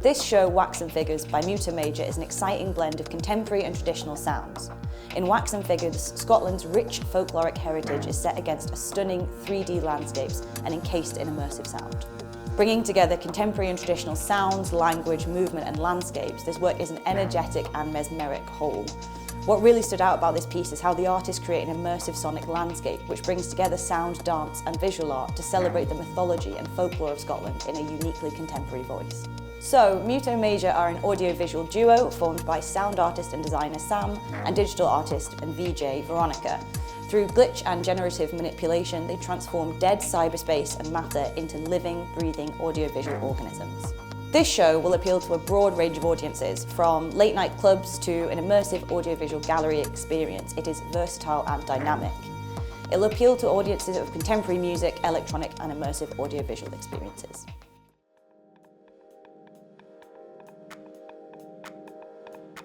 This show, Wax and Figures by Muto Major, is an exciting blend of contemporary and traditional sounds. In Wax and Figures, Scotland's rich folkloric heritage is set against a stunning 3D landscapes and encased in immersive sound. Bringing together contemporary and traditional sounds, language, movement and landscapes, this work is an energetic and mesmeric whole. What really stood out about this piece is how the artist create an immersive sonic landscape which brings together sound, dance and visual art to celebrate the mythology and folklore of Scotland in a uniquely contemporary voice. So, Muto Major are an audiovisual duo formed by sound artist and designer Sam and digital artist and VJ Veronica. Through glitch and generative manipulation, they transform dead cyberspace and matter into living, breathing audiovisual organisms. This show will appeal to a broad range of audiences, from late night clubs to an immersive audiovisual gallery experience. It is versatile and dynamic. It will appeal to audiences of contemporary music, electronic and immersive audiovisual experiences.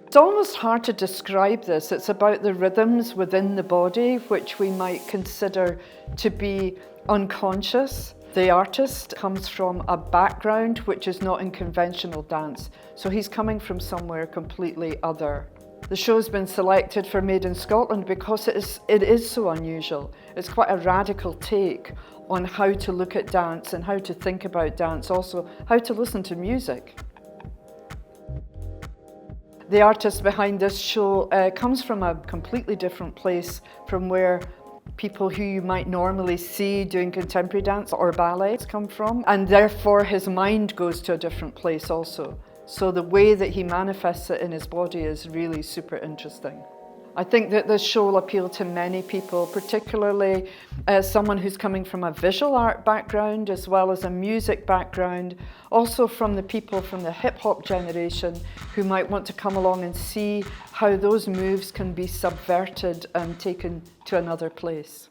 It's almost hard to describe this. It's about the rhythms within the body, which we might consider to be unconscious. The artist comes from a background which is not in conventional dance, so he's coming from somewhere completely other. The show's been selected for Made in Scotland because it is so unusual. It's quite a radical take on how to look at dance and how to think about dance, also how to listen to music. The artist behind this show comes from a completely different place from where people who you might normally see doing contemporary dance or ballet come from, and therefore his mind goes to a different place also. So the way that he manifests it in his body is really super interesting. I think that this show will appeal to many people, particularly someone who's coming from a visual art background as well as a music background, also from the people from the hip-hop generation who might want to come along and see how those moves can be subverted and taken to another place.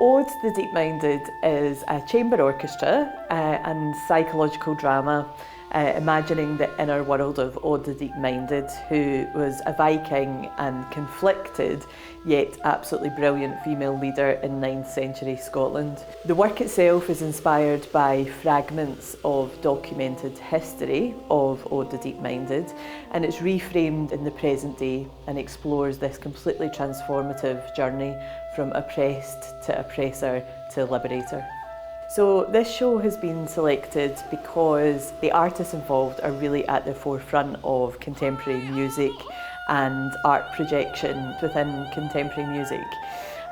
Ode to the Deep-Minded is a chamber orchestra and psychological drama imagining the inner world of Ode the Deep-Minded, who was a Viking and conflicted yet absolutely brilliant female leader in 9th century Scotland. The work itself is inspired by fragments of documented history of Ode the Deep-Minded, and it's reframed in the present day and explores this completely transformative journey from oppressed to oppressor to liberator. So this show has been selected because the artists involved are really at the forefront of contemporary music and art projection within contemporary music.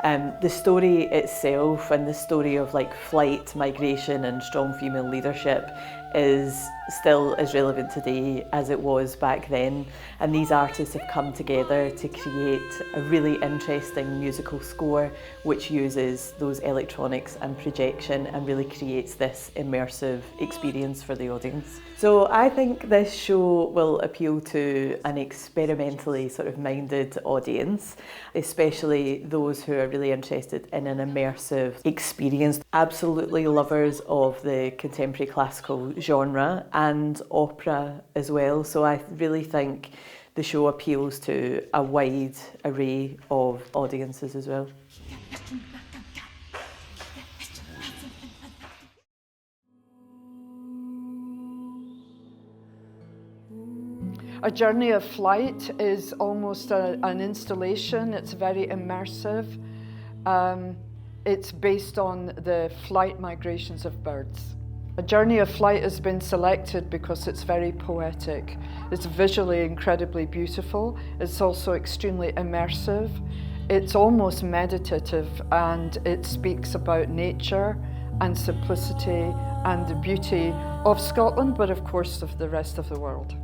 The story itself and the story of flight, migration and strong female leadership is still as relevant today as it was back then, and these artists have come together to create a really interesting musical score which uses those electronics and projection and really creates this immersive experience for the audience. So I think this show will appeal to an experimentally sort of minded audience, especially those who are really interested in an immersive experience. Absolutely lovers of the contemporary classical genre and opera as well. So I really think the show appeals to a wide array of audiences as well. A Journey of Flight is almost an installation. It's very immersive. It's based on the flight migrations of birds. A Journey of Flight has been selected because it's very poetic. It's visually incredibly beautiful. It's also extremely immersive. It's almost meditative, and it speaks about nature and simplicity and the beauty of Scotland, but of course of the rest of the world.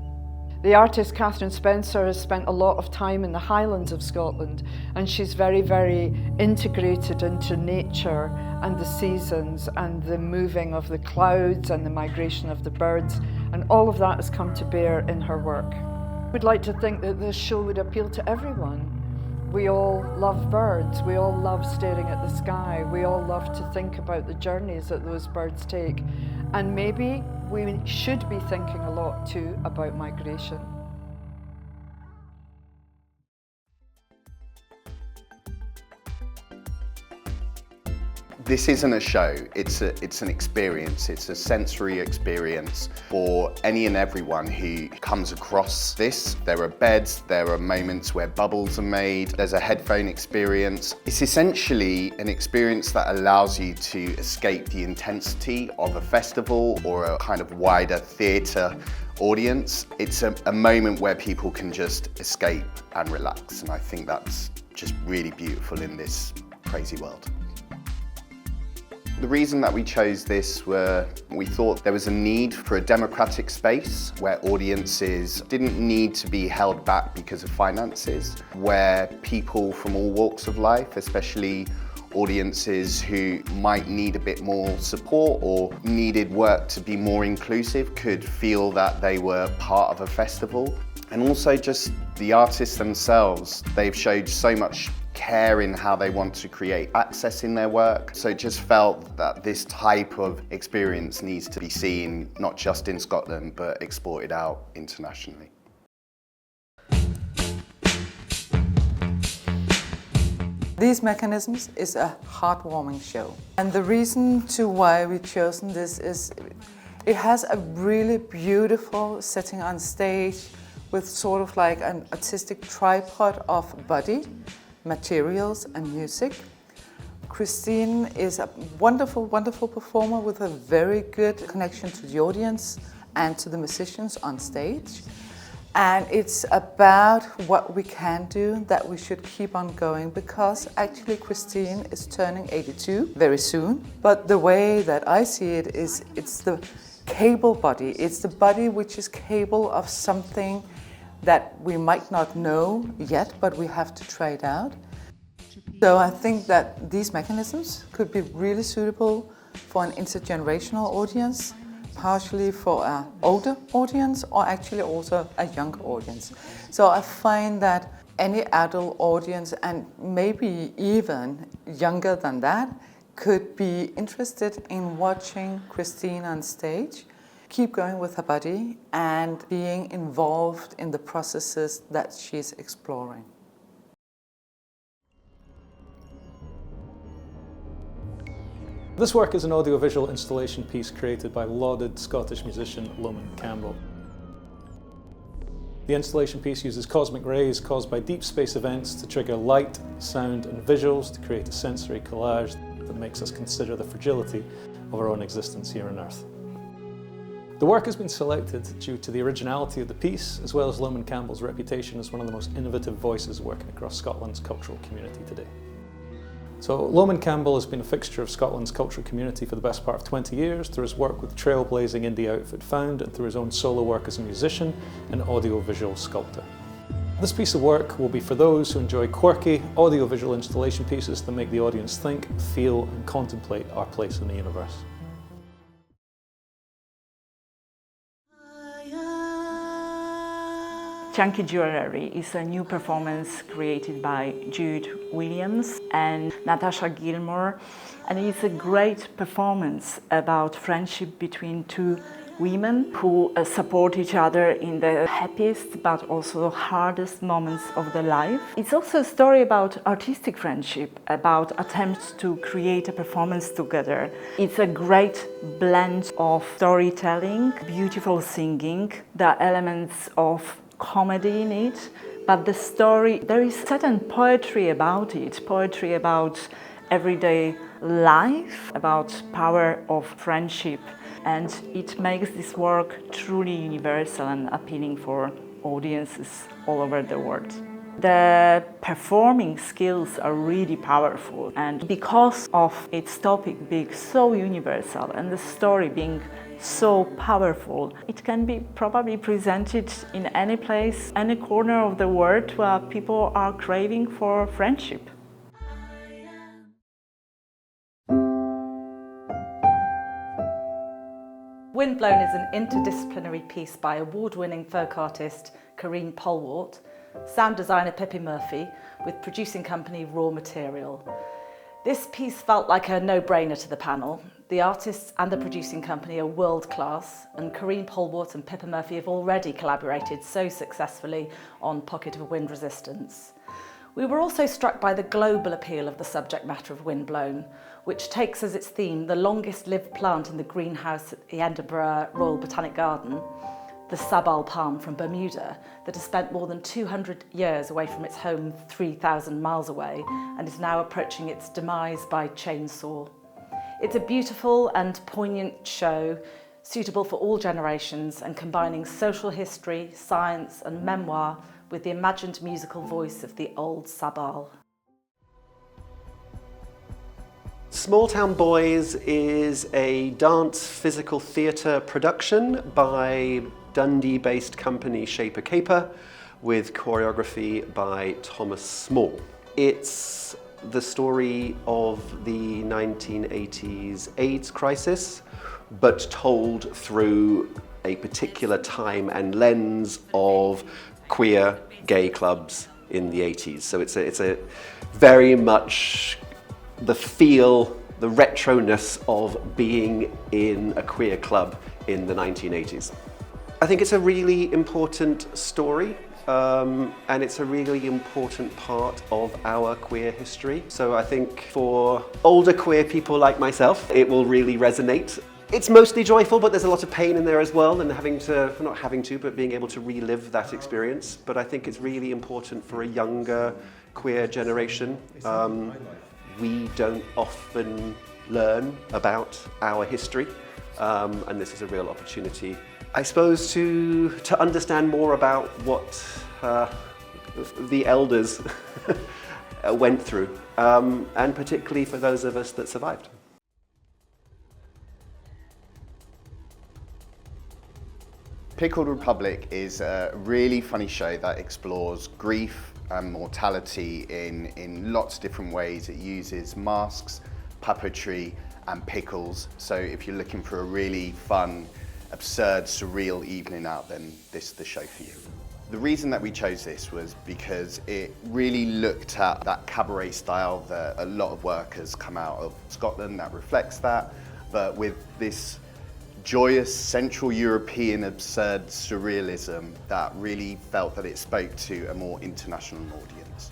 The artist Catherine Spencer has spent a lot of time in the Highlands of Scotland, and she's very, very integrated into nature and the seasons and the moving of the clouds and the migration of the birds, and all of that has come to bear in her work. We'd like to think that this show would appeal to everyone. We all love birds, we all love staring at the sky, we all love to think about the journeys that those birds take, and maybe we should be thinking a lot too about migration. This isn't a show, it's an experience. It's a sensory experience for any and everyone who comes across this. There are beds, there are moments where bubbles are made, there's a headphone experience. It's essentially an experience that allows you to escape the intensity of a festival or a kind of wider theatre audience. It's a moment where people can just escape and relax, and I think that's just really beautiful in this crazy world. The reason that we chose this we thought there was a need for a democratic space where audiences didn't need to be held back because of finances, where people from all walks of life, especially audiences who might need a bit more support or needed work to be more inclusive, could feel that they were part of a festival. And also just the artists themselves, they've showed so much care in how they want to create access in their work. So it just felt that this type of experience needs to be seen not just in Scotland but exported out internationally. These Mechanisms is a heartwarming show. And the reason to why we've chosen this is it has a really beautiful setting on stage with sort of like an artistic tripod of body, materials and music. Christine is a wonderful, wonderful performer with a very good connection to the audience and to the musicians on stage. And it's about what we can do, that we should keep on going, because actually Christine is turning 82 very soon. But the way that I see it is it's the capable body. It's the body which is capable of something that we might not know yet, but we have to try it out. So I think that these mechanisms could be really suitable for an intergenerational audience, partially for an older audience or actually also a younger audience. So I find that any adult audience, and maybe even younger than that, could be interested in watching Christine on stage, keep going with her body and being involved in the processes that she's exploring. This work is an audiovisual installation piece created by lauded Scottish musician Loman Campbell. The installation piece uses cosmic rays caused by deep space events to trigger light, sound and visuals to create a sensory collage that makes us consider the fragility of our own existence here on Earth. The work has been selected due to the originality of the piece, as well as Loman Campbell's reputation as one of the most innovative voices working across Scotland's cultural community today. So Loman Campbell has been a fixture of Scotland's cultural community for the best part of 20 years through his work with trailblazing indie outfit Found and through his own solo work as a musician and audiovisual sculptor. This piece of work will be for those who enjoy quirky audiovisual installation pieces that make the audience think, feel and contemplate our place in the universe. Chunky Jewelry is a new performance created by Jude Williams and Natasha Gilmore, and it's a great performance about friendship between two women who support each other in the happiest but also hardest moments of their life. It's also a story about artistic friendship, about attempts to create a performance together. It's a great blend of storytelling, beautiful singing, the elements of comedy in it, but the story, there is certain poetry about it, poetry about everyday life, about power of friendship, and it makes this work truly universal and appealing for audiences all over the world. The performing skills are really powerful, and because of its topic being so universal and the story being so powerful, it can be probably presented in any place, any corner of the world where people are craving for friendship. Windblown is an interdisciplinary piece by award-winning folk artist Corinne Polwart, sound designer Pippi Murphy, with producing company Raw Material. This piece felt like a no-brainer to the panel. The artists and the producing company are world-class, and Corinne Polwart and Pippa Murphy have already collaborated so successfully on Pocket of Wind Resistance. We were also struck by the global appeal of the subject matter of Windblown, which takes as its theme the longest-lived plant in the greenhouse at the Edinburgh Royal Botanic Garden, the sabal palm from Bermuda, that has spent more than 200 years away from its home 3,000 miles away and is now approaching its demise by chainsaw. It's a beautiful and poignant show, suitable for all generations and combining social history, science and memoir with the imagined musical voice of the old sabal. Small Town Boys is a dance physical theatre production by Dundee-based company Shaper Caper with choreography by Thomas Small. It's the story of the 1980s AIDS crisis, but told through a particular time and lens of queer gay clubs in the 80s. So it's a very much the feel, the retroness of being in a queer club in the 1980s. I think it's a really important story, and it's a really important part of our queer history. So I think for older queer people like myself, it will really resonate. It's mostly joyful, but there's a lot of pain in there as well, and but being able to relive that experience. But I think it's really important for a younger queer generation. We don't often learn about our history, and this is a real opportunity, I suppose, to understand more about what the elders went through, and particularly for those of us that survived. Pickled Republic is a really funny show that explores grief and mortality in lots of different ways. It uses masks, puppetry and pickles. So if you're looking for a really fun, absurd, surreal evening out, then this is the show for you. The reason that we chose this was because it really looked at that cabaret style that a lot of work has come out of Scotland that reflects that, but with this joyous Central European absurd surrealism that really felt that it spoke to a more international audience.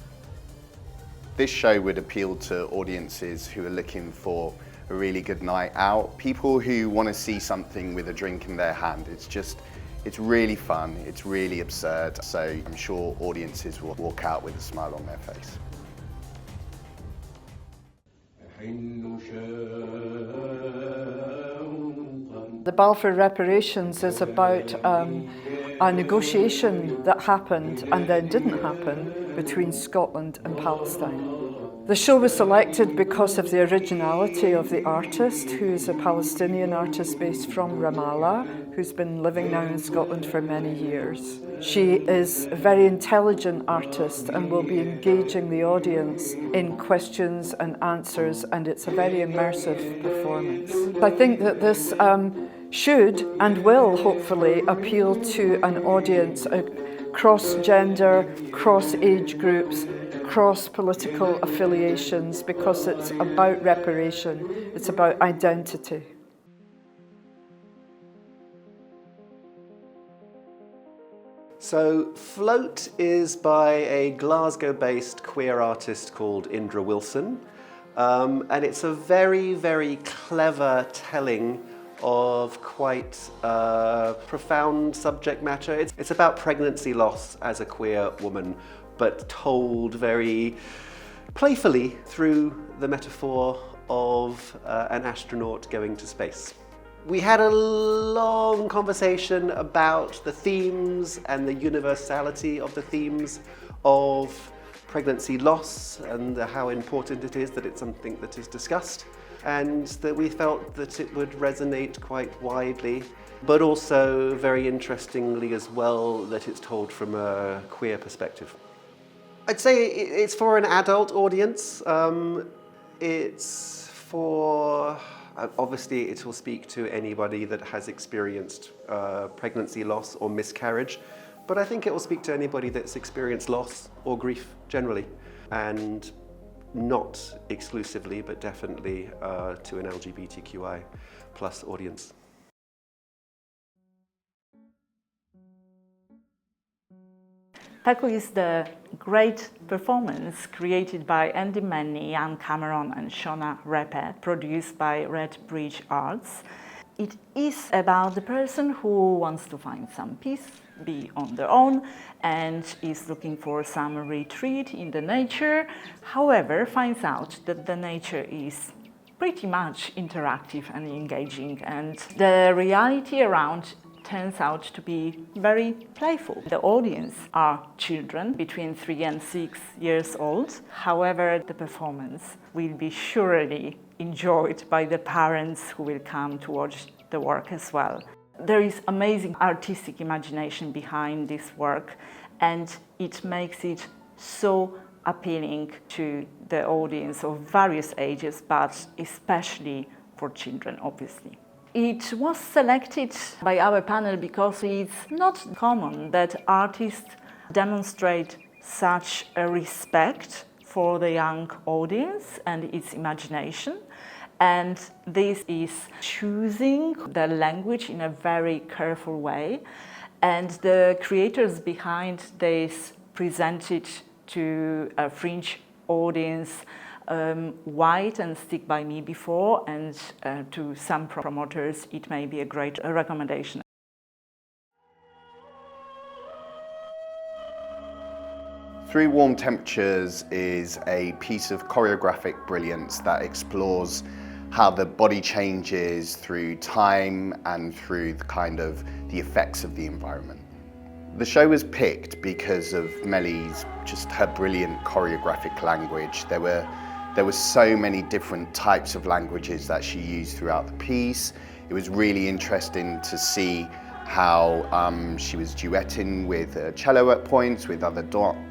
This show would appeal to audiences who are looking for a really good night out, people who want to see something with a drink in their hand. It's really fun, it's really absurd, so I'm sure audiences will walk out with a smile on their face. The Balfour Reparations is about a negotiation that happened and then didn't happen between Scotland and Palestine. The show was selected because of the originality of the artist, who is a Palestinian artist based from Ramallah, who's been living now in Scotland for many years. She is a very intelligent artist and will be engaging the audience in questions and answers, and it's a very immersive performance. I think that this should and will hopefully appeal to an audience cross-gender, cross-age groups, cross-political affiliations, because it's about reparation, it's about identity. So Float is by a Glasgow-based queer artist called Indra Wilson, and it's a very, very clever telling of quite profound subject matter. It's about pregnancy loss as a queer woman, but told very playfully through the metaphor of an astronaut going to space. We had a long conversation about the themes and the universality of the themes of pregnancy loss and how important it is that it's something that is discussed, and that we felt that it would resonate quite widely, but also very interestingly as well that it's told from a queer perspective. I'd say it's for an adult audience. It's for, obviously it will speak to anybody that has experienced pregnancy loss or miscarriage, but I think it will speak to anybody that's experienced loss or grief generally, and not exclusively, but definitely to an LGBTQI+ audience. Taco is the great performance created by Andy Manny, Anne Cameron and Shona Repet, produced by Red Bridge Arts. It is about the person who wants to find some peace, be on their own, and is looking for some retreat in the nature, however, finds out that the nature is pretty much interactive and engaging, and the reality around turns out to be very playful. The audience are children between 3 and 6 years old. However, the performance will be surely enjoyed by the parents who will come to watch the work as well. There is amazing artistic imagination behind this work, and it makes it so appealing to the audience of various ages, but especially for children, obviously. It was selected by our panel because it's not common that artists demonstrate such a respect for the young audience and its imagination. And this is choosing the language in a very careful way. And the creators behind this presented to a Fringe audience White and Stick By Me before, and to some promoters it may be a great recommendation. Through Warm Temperatures is a piece of choreographic brilliance that explores how the body changes through time and through the effects of the environment. The show was picked because of Mellie's, just her brilliant choreographic language. There were so many different types of languages that she used throughout the piece. It was really interesting to see how she was duetting with a cello at points with other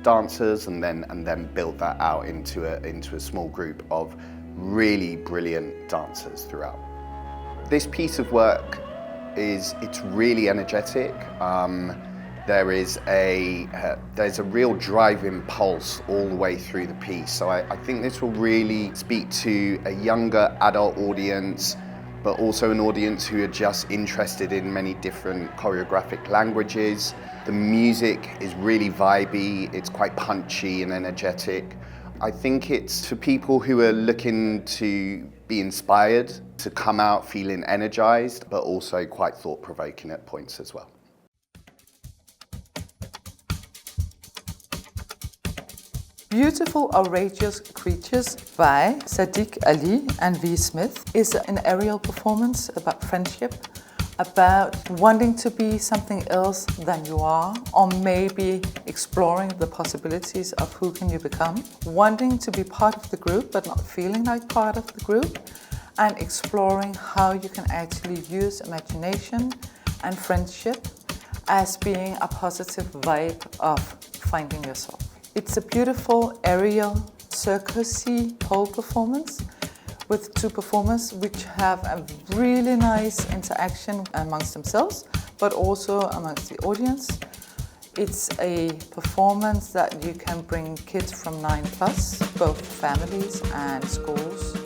dancers, and then built that out into a small group of really brilliant dancers throughout. This piece of work it's really energetic. There's a real driving pulse all the way through the piece. So I think this will really speak to a younger adult audience, but also an audience who are just interested in many different choreographic languages. The music is really vibey, it's quite punchy and energetic. I think it's for people who are looking to be inspired, to come out feeling energized, but also quite thought-provoking at points as well. Beautiful Outrageous Creatures by Sadiq Ali and V. Smith is an aerial performance about friendship, about wanting to be something else than you are, or maybe exploring the possibilities of who can you become, wanting to be part of the group but not feeling like part of the group, and exploring how you can actually use imagination and friendship as being a positive vibe of finding yourself. It's a beautiful aerial circusy pole performance with two performers which have a really nice interaction amongst themselves, but also amongst the audience. It's a performance that you can bring kids from 9+, both families and schools.